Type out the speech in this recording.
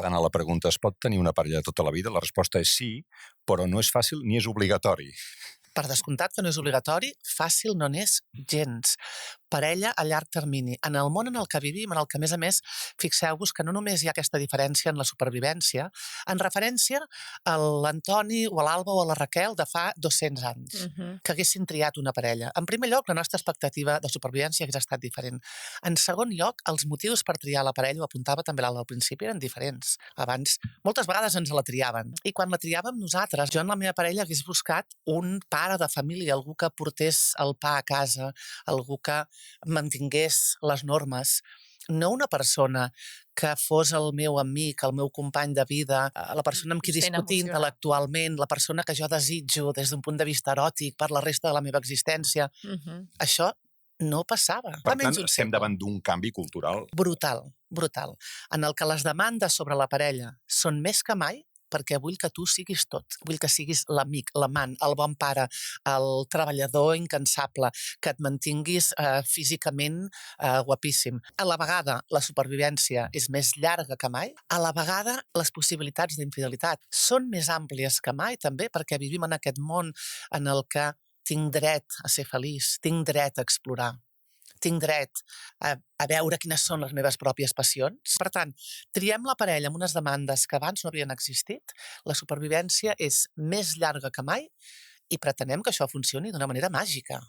Contestant a la pregunta, es pot tenir una parella tota la vida? La resposta és sí, però no és fàcil ni és obligatori. Per descomptat que no és obligatori, fàcil no n'és gens. Parella a llarg termini. En el món en el que vivim, en el que, a més, fixeu-vos que no només hi ha aquesta diferència en la supervivència, en referència a l'Antoni o a l'Alba o a la Raquel de fa 200 anys, que haguessin triat una parella. En primer lloc, la nostra expectativa de supervivència hagués estat diferent. En segon lloc, els motius per triar la parella, ho apuntava també l'Alba al principi, eren diferents. Abans, moltes vegades ens la triaven. I quan la triàvem nosaltres, jo en la meva parella hagués buscat un pare de família, algú que portés el pa a casa, algú que mantingués les normes, no una persona que fos el meu amic, el meu company de vida, la persona amb qui discutir intel·lectualment, la persona que jo desitjo des d'un punt de vista eròtic per la resta de la meva existència. Això no passava. Per tant, estem davant d'un canvi cultural. Brutal, en el que les demandes sobre la parella són més que mai, perquè vull que tu siguis tot. Vull que siguis l'amic, l'amant, el bon pare, el treballador incansable, que et mantinguis físicament guapíssim. A la vegada, la supervivència és més llarga que mai. A la vegada, les possibilitats d'infidelitat són més àmplies que mai, també, perquè vivim en aquest món en el que tinc dret a ser feliç, tinc dret a explorar, tinc dret a veure quines són les meves pròpies passions. Per tant, triem la parella amb unes demandes que abans no havien existit, la supervivència és més llarga que mai i pretenem que això funcioni d'una manera màgica.